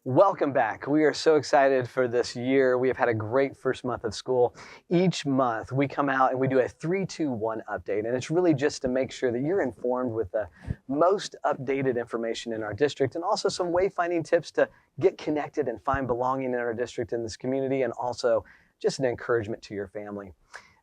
Welcome back. We are so excited for this year. We have had a great first month of school. Each month we come out and we do a 3-2-1 update, and it's really just to make sure that you're informed with the most updated information in our district and also some wayfinding tips to get connected and find belonging in our district, in this community, and also just an encouragement to your family.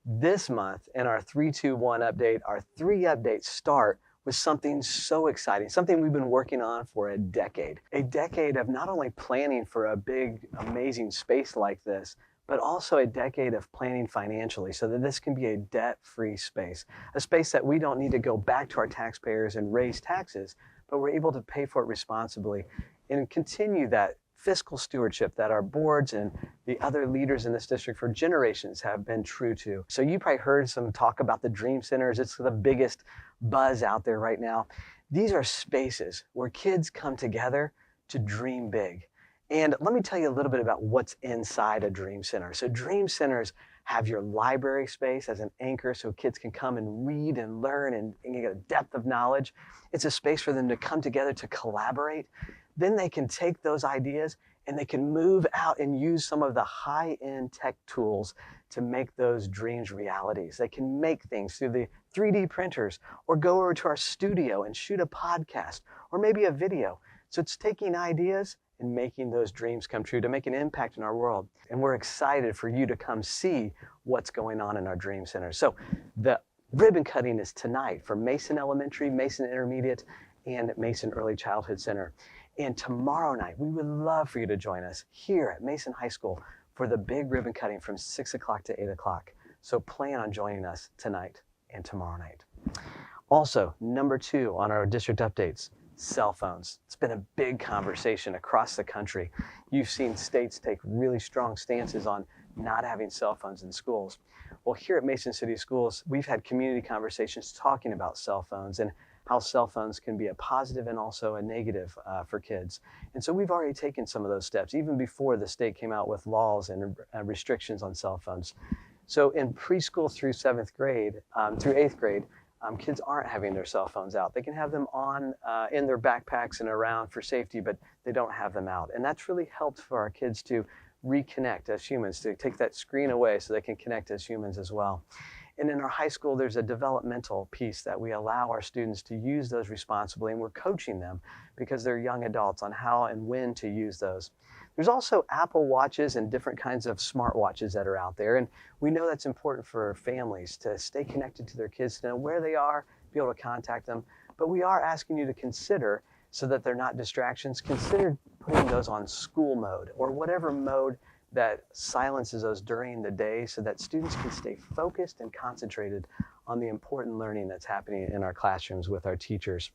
This month in our 3-2-1 update, our 3 updates start with something so exciting, something we've been working on for a decade of not only planning for a big, amazing space like this, but also a decade of planning financially so that this can be a debt-free space, a space that we don't need to go back to our taxpayers and raise taxes, but we're able to pay for it responsibly and continue that fiscal stewardship that our boards and the other leaders in this district for generations have been true to. So you probably heard some talk about the Dream Centers. It's the biggest buzz out there right now. These are spaces where kids come together to dream big. And let me tell you a little bit about what's inside a Dream Center. So Dream Centers have your library space as an anchor so kids can come and read and learn and get a depth of knowledge. It's a space for them to come together to collaborate. Then they can take those ideas and they can move out and use some of the high-end tech tools to make those dreams realities. They can make things through the 3D printers or go over to our studio and shoot a podcast or maybe a video. So it's taking ideas and making those dreams come true to make an impact in our world. And we're excited for you to come see what's going on in our Dream Center. So the ribbon cutting is tonight for Mason Elementary, Mason Intermediate, and Mason Early Childhood Center. And tomorrow night, we would love for you to join us here at Mason High School for the big ribbon cutting from 6 o'clock to 8 o'clock. So plan on joining us tonight and tomorrow night. Also, number 2 on our district updates, cell phones. It's been a big conversation across the country. You've seen states take really strong stances on not having cell phones in schools. Well, here at Mason City Schools, we've had community conversations talking about cell phones and how cell phones can be a positive and also a negative for kids. And so we've already taken some of those steps, even before the state came out with laws and restrictions on cell phones. So in preschool through 7th grade, through 8th grade, kids aren't having their cell phones out. They can have them on in their backpacks and around for safety, but they don't have them out. And that's really helped for our kids to reconnect as humans, to take that screen away so they can connect as humans as well. And in our high school, there's a developmental piece that we allow our students to use those responsibly, and we're coaching them because they're young adults on how and when to use those. There's also Apple Watches and different kinds of smart watches that are out there, and we know that's important for families to stay connected to their kids, to know where they are, be able to contact them. But we are asking you to consider, so that they're not distractions, consider putting those on school mode or whatever mode that silences those during the day so that students can stay focused and concentrated on the important learning that's happening in our classrooms with our teachers.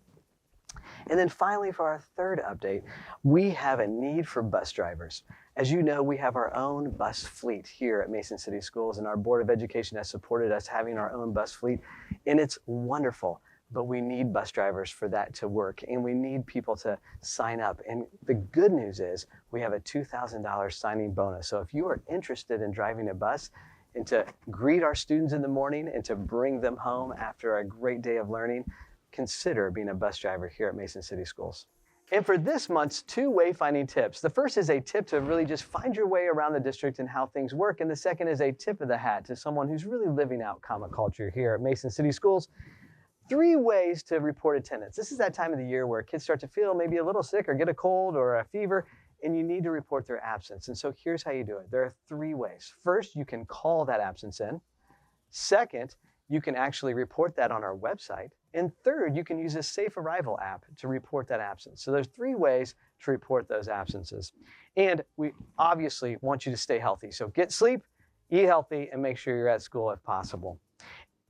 And then finally, for our 3rd update, we have a need for bus drivers. As you know, we have our own bus fleet here at Mason City Schools, and our Board of Education has supported us having our own bus fleet, and it's wonderful. But we need bus drivers for that to work, and we need people to sign up. And the good news is we have a $2,000 signing bonus. So if you are interested in driving a bus and to greet our students in the morning and to bring them home after a great day of learning, consider being a bus driver here at Mason City Schools. And for this month's 2 wayfinding tips, the first is a tip to really just find your way around the district and how things work. And the second is a tip of the hat to someone who's really living out comic culture here at Mason City Schools. 3 ways to report attendance. This is that time of the year where kids start to feel maybe a little sick or get a cold or a fever, and you need to report their absence. And so here's how you do it. There are 3 ways. First, you can call that absence in. Second, you can actually report that on our website. And third, you can use a Safe Arrival app to report that absence. So there's 3 ways to report those absences. And we obviously want you to stay healthy. So get sleep, eat healthy, and make sure you're at school if possible.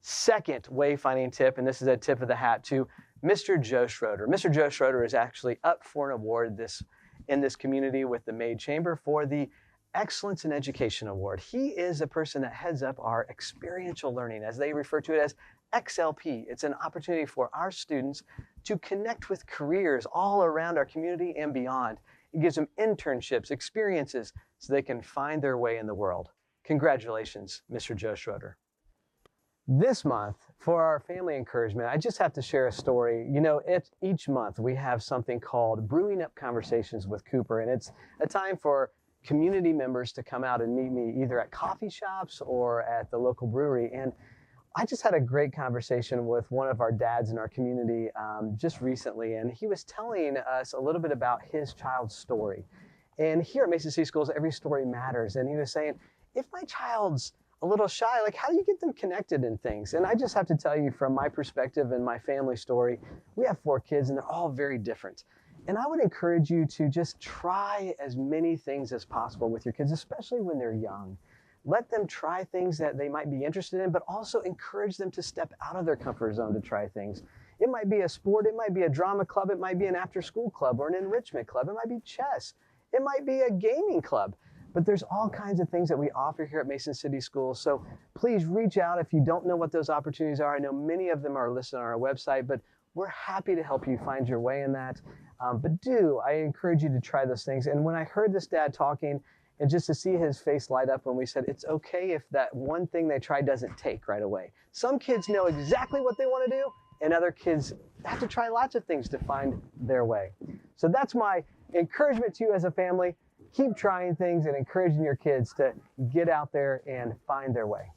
Second wayfinding tip, and this is a tip of the hat to Mr. Joe Schroeder. Mr. Joe Schroeder is actually up for an award in this community with the Maid Chamber for the Excellence in Education Award. He is a person that heads up our experiential learning, as they refer to it as XLP. It's an opportunity for our students to connect with careers all around our community and beyond. It gives them internships, experiences, so they can find their way in the world. Congratulations, Mr. Joe Schroeder. This month, for our family encouragement, I just have to share a story. You know, each month we have something called Brewing Up Conversations with Cooper, and it's a time for community members to come out and meet me either at coffee shops or at the local brewery. And I just had a great conversation with one of our dads in our community just recently, and he was telling us a little bit about his child's story. And here at Mason City Schools, every story matters. And he was saying, if my child's a little shy, like how do you get them connected in things? And I just have to tell you from my perspective and my family story, we have 4 kids and they're all very different. And I would encourage you to just try as many things as possible with your kids, especially when they're young. Let them try things that they might be interested in, but also encourage them to step out of their comfort zone to try things. It might be a sport, it might be a drama club, it might be an after-school club or an enrichment club, it might be chess, it might be a gaming club. But there's all kinds of things that we offer here at Mason City Schools. So please reach out if you don't know what those opportunities are. I know many of them are listed on our website, but we're happy to help you find your way in that. I encourage you to try those things. And when I heard this dad talking, and just to see his face light up when we said, it's okay if that one thing they try doesn't take right away. Some kids know exactly what they want to do, and other kids have to try lots of things to find their way. So that's my encouragement to you as a family. Keep trying things and encouraging your kids to get out there and find their way.